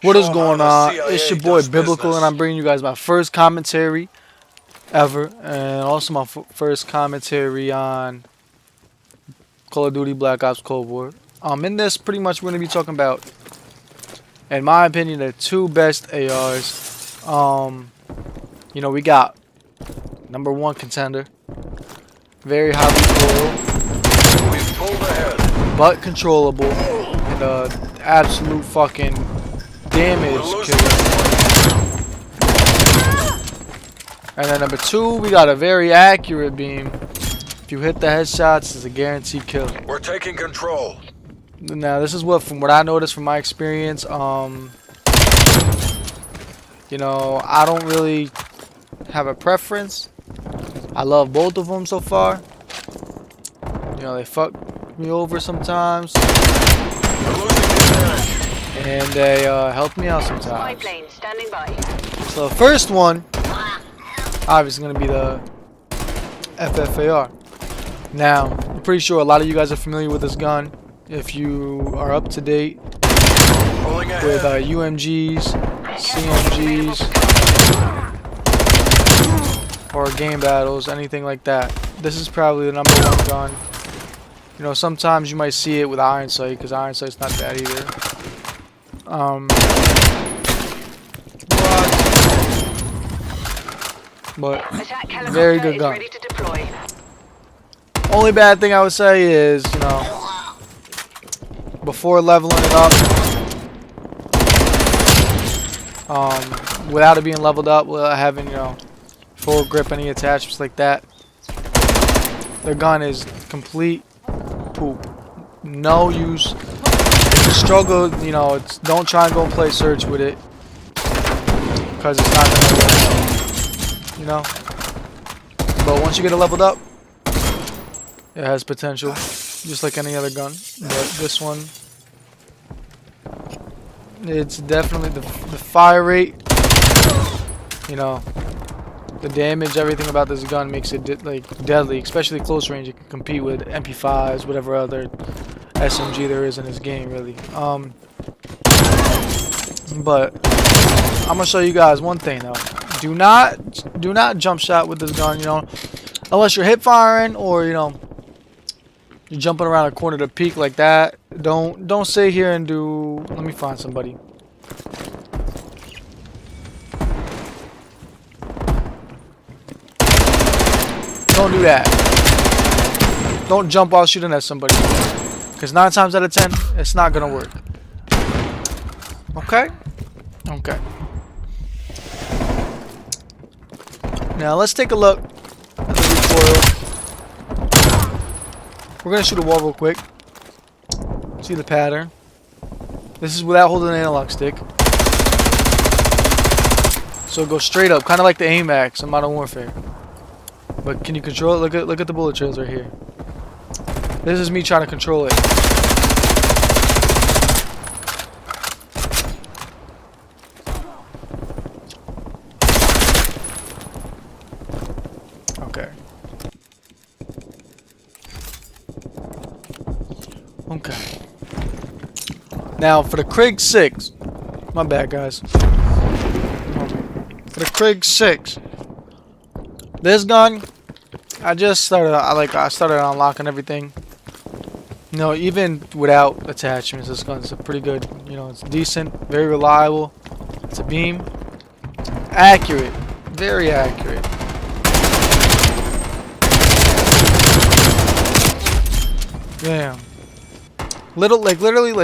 What is going on? It's your boy Biblical, and I'm bringing you guys my first commentary ever, and also my first commentary on Call of Duty Black Ops Cold War. In this, pretty much we're gonna be talking about, in my opinion, the two best ARs. We got number one contender, very high recoil, but controllable, and absolute fucking damage killer. And then number two, we got a very accurate beam. If you hit the headshots, it's a guaranteed kill. We're taking control. Now, this is from what I noticed from my experience. I don't really have a preference. I love both of them so far. They fuck me over sometimes, and they help me out sometimes. So the first one, obviously going to be the FFAR. Now, I'm pretty sure a lot of you guys are familiar with this gun. If you are up to date with UMGs, CMGs, or game battles, anything like that, this is probably the number one gun. Sometimes you might see it with Iron Sight, because Iron Sight's not bad either. But very good gun. Only bad thing I would say is, before leveling it up, without it being leveled up, without having, full grip, any attachments like that, the gun is complete poop. No use. If you struggle, don't try and go and play Search with it, because it's not gonna work. But once you get it leveled up, it has potential, just like any other gun. But this one, it's definitely the fire rate, the damage, everything about this gun makes it deadly, especially close range. It can compete with MP5s, whatever other SMG there is in this game, really. But I'm gonna show you guys one thing though. Do not jump shot with this gun, unless you're hip firing or you're jumping around a corner to peek like that. Don't sit here and do. Let me find somebody. Don't do that. Don't jump while shooting at somebody, because 9 times out of 10, it's not gonna work. Okay. Okay. Now let's take a look at the recoil. We're gonna shoot a wall real quick. See the pattern. This is without holding an analog stick. So it goes straight up, kind of like the AIM-Max in Modern Warfare. But can you control it? Look at the bullet trails right here. This is me trying to control it. Okay. Okay. Now for the Krig 6. My bad, guys. For the Krig 6. This gun, I started unlocking everything. Even without attachments, this gun's a pretty good, it's decent, very reliable. It's a beam. Accurate. Very accurate. Damn. Literally,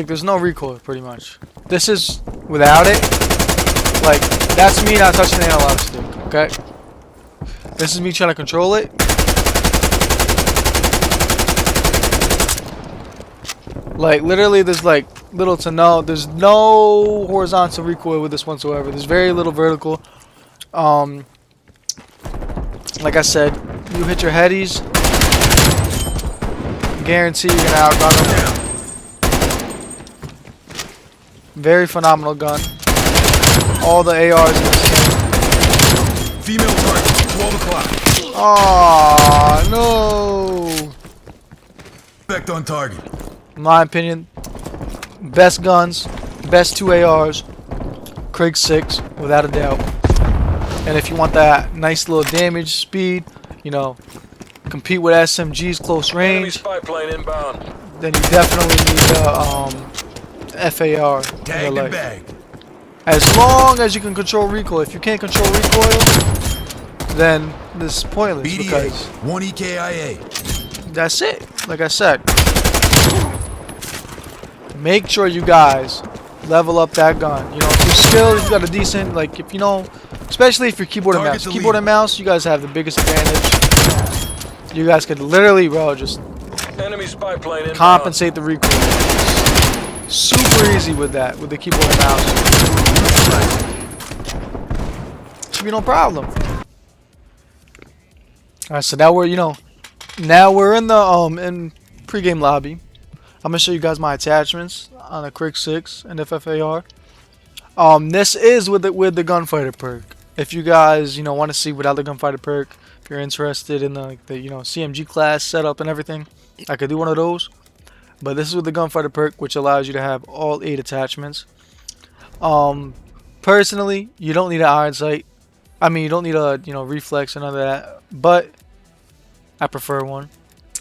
there's no recoil, pretty much. This is, without it, that's me not touching the analog stick, okay? This is me trying to control it. Literally, there's, little to no, there's no horizontal recoil with this whatsoever. There's very little vertical. Like I said, you hit your headies, guarantee you're gonna outgun them. Very phenomenal gun. All the ARs in this game. Female target, 12 o'clock. Aww, no. Effect on target. In my opinion, best guns, best two ARs, Krig 6, without a doubt. And if you want that nice little damage speed, you know, compete with SMGs close Enemy range, spy plane inbound. then you definitely need the FAR in your Tagged and life. bagged. As long as you can control recoil. If you can't control recoil, then this is pointless BDA, because 1 EKIA. that's it. Like I said, make sure you guys level up that gun. You know, if you're skilled, if you got a decent, like, if you know, especially if you're keyboard and Target mouse. Keyboard and deleted. mouse, you guys have the biggest advantage. You guys could literally, bro, just Enemy spy plane inbound. compensate the recoil. Super easy with that, with the keyboard and mouse. Should be no problem. Alright, so now we're, you know, now we're in the in pregame lobby. I'm gonna show you guys my attachments on the Krig 6 and FFAR. This is with the gunfighter perk. If you guys, you know, want to see without the gunfighter perk, if you're interested in the you know, CMG class setup and everything, I could do one of those. But this is with the gunfighter perk, which allows you to have all 8 attachments. Personally, you don't need an iron sight. I mean, you don't need a, you know, reflex and none of that. But I prefer one.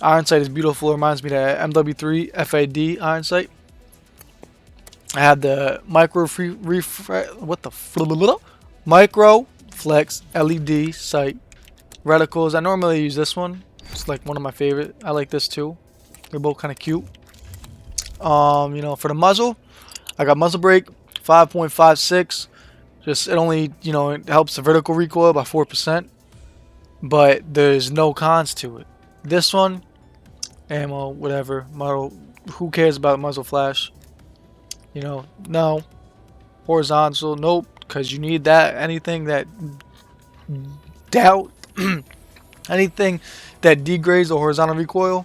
Iron sight is beautiful. It reminds me of the MW3 FAD iron sight. I have the micro flex LED sight reticles. I normally use this one. It's like one of my favorite. I like this too. They're both kind of cute. You know, for the muzzle, I got muzzle brake 5.56. Just it only, you know, it helps the vertical recoil by 4%, but there's no cons to it. This one, ammo, whatever, model, who cares about muzzle flash? You know, no. Horizontal, nope, because you need that. Anything that anything that degrades the horizontal recoil,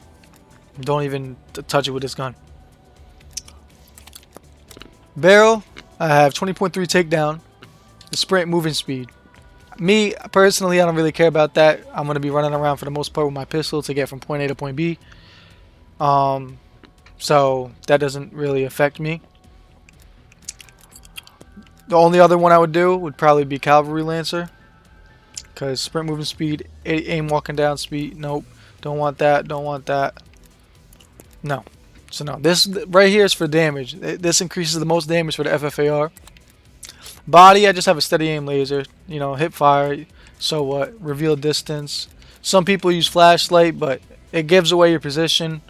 don't even touch it with this gun. Barrel, I have 20.3 takedown. The sprint moving speed. Me personally, I don't really care about that. I'm gonna be running around for the most part with my pistol to get from point A to point B. So that doesn't really affect me. The only other one I would do would probably be Cavalry Lancer, because sprint moving speed, aim walking down speed, nope, don't want that, don't want that. No. So no, this right here is for damage. This increases the most damage for the FFAR. Body, I just have a steady aim laser. You know, hip fire, so what? Reveal distance. Some people use flashlight, but it gives away your position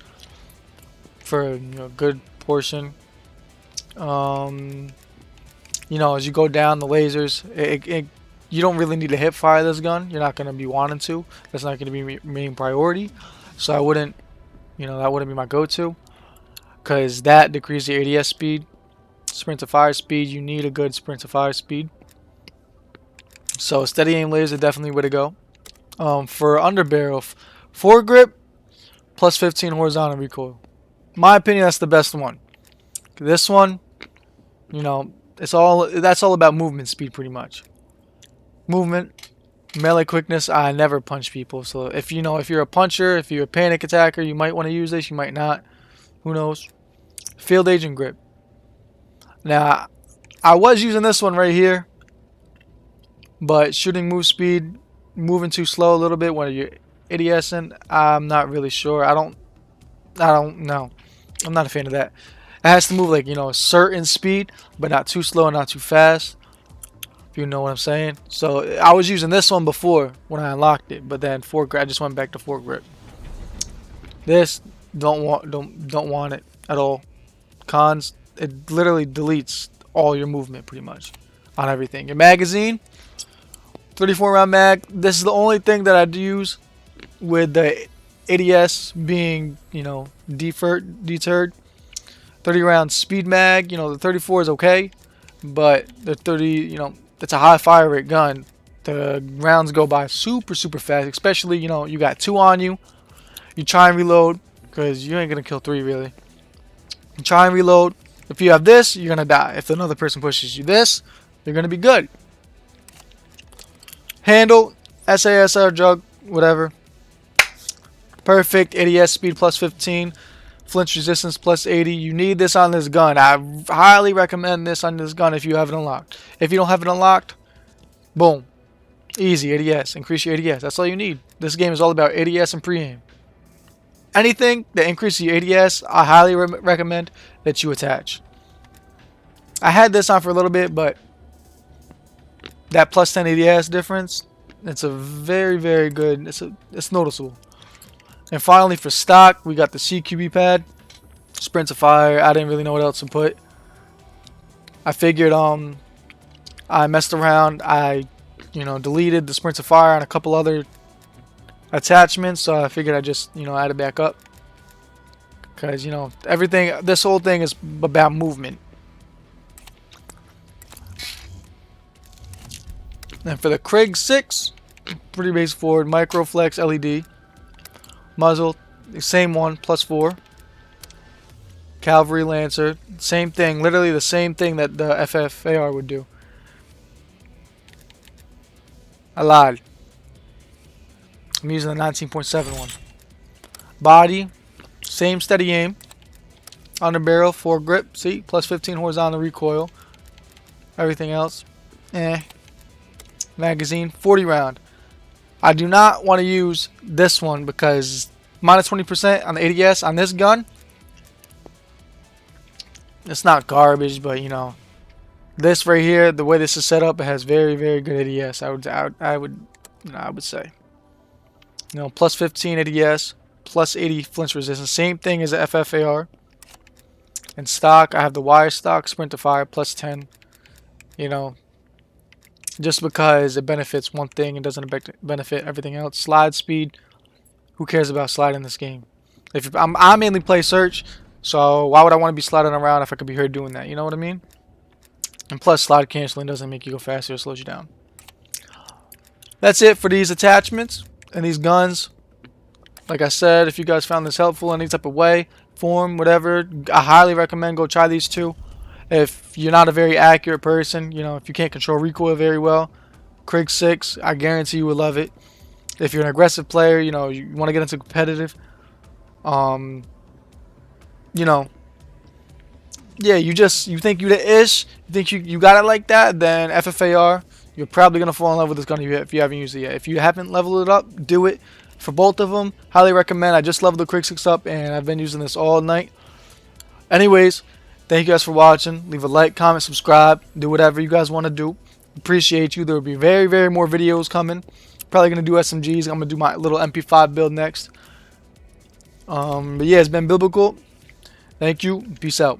for, you know, a good portion. You know, as you go down the lasers, you don't really need to hip fire this gun. You're not going to be wanting to. That's not going to be your main priority. So I wouldn't, you know, that wouldn't be my go-to, because that decreases your ADS speed. Sprint to fire speed, you need a good sprint to fire speed. So steady aim laser, definitely way to go. For underbarrel, foregrip plus 15 horizontal recoil. My opinion, that's the best one. This one, you know, that's all about movement speed pretty much. Movement, melee quickness. I never punch people, so if you know, if you're a puncher, if you're a panic attacker, you might want to use this, you might not. Who knows? Field agent grip. Now, I was using this one right here, but shooting move speed, moving too slow a little bit when you're ADSing, I'm not really sure. I don't know. I'm not a fan of that. It has to move like, you know, a certain speed, but not too slow and not too fast. If you know what I'm saying. So I was using this one before when I unlocked it, but then I just went back to foregrip. This don't want it at all. Cons, it literally deletes all your movement pretty much on everything. Your magazine, 34 round mag. This is the only thing that I do use with the ADS being, you know, deterred. 30 round speed mag. You know, the 34 is okay, but the 30, you know, it's a high fire rate gun. The rounds go by super fast, especially, you know, you got 2 on you. You try and reload, because you ain't gonna kill 3 really. You try and reload. If you have this, you're gonna die. If another person pushes you this, you're gonna be good. Handle, SASR jug, whatever. Perfect ADS speed plus 15. flinch resistance plus 80. You need this on this gun. I highly recommend this on this gun if you have it unlocked. If you don't have it unlocked, boom. Easy, ADS. Increase your ADS. That's all you need. This game is all about ADS and pre-aim. Anything that increases your ADS, I highly recommend that you attach. I had this on for a little bit, but that plus 10 ADS difference, it's a very, very good, it's noticeable. And finally for stock, we got the CQB pad, Sprint of Fire. I didn't really know what else to put. I figured I messed around, I deleted the Sprint of Fire and a couple other attachments, so I figured I'd just add it back up, because this whole thing is about movement. And for the Krig 6, pretty basic forward, Microflex LED, muzzle, the same one, +4. Cavalry Lancer, same thing, literally the same thing that the FFAR would do. I lied. I'm using the 19.7 one. Body, same steady aim. Under barrel, 4 grip, see, +15 horizontal recoil. Everything else, Magazine, 40 round. I do not want to use this one because minus 20% on the ADS on this gun. It's not garbage, but this right here, the way this is set up, it has very, very good ADS. I would say, plus 15 ADS, plus 80 flinch resistance. Same thing as the FFAR. In stock, I have the wire stock Sprint to Fire plus 10. Just because it benefits one thing and doesn't benefit everything else. Slide speed. Who cares about sliding in this game? I mainly play search, so why would I want to be sliding around if I could be heard doing that? You know what I mean? And plus, slide canceling doesn't make you go faster; it slows you down. That's it for these attachments and these guns. Like I said, if you guys found this helpful in any type of way, form, whatever, I highly recommend go try these two. If you're not a very accurate person, if you can't control recoil very well, Krig 6, I guarantee you will love it. If you're an aggressive player, you want to get into competitive, yeah, you think you the ish, you think you got it like that, then FFAR, you're probably going to fall in love with this gun if you haven't used it yet. If you haven't leveled it up, do it. For both of them, highly recommend. I just leveled the Krig 6 up, and I've been using this all night. Anyways, thank you guys for watching. Leave a like, comment, subscribe, do whatever you guys want to do. Appreciate you. There will be very, very more videos coming. Probably going to do SMGs. I'm going to do my little MP5 build next. But yeah, it's been Biblical. Thank you. Peace out.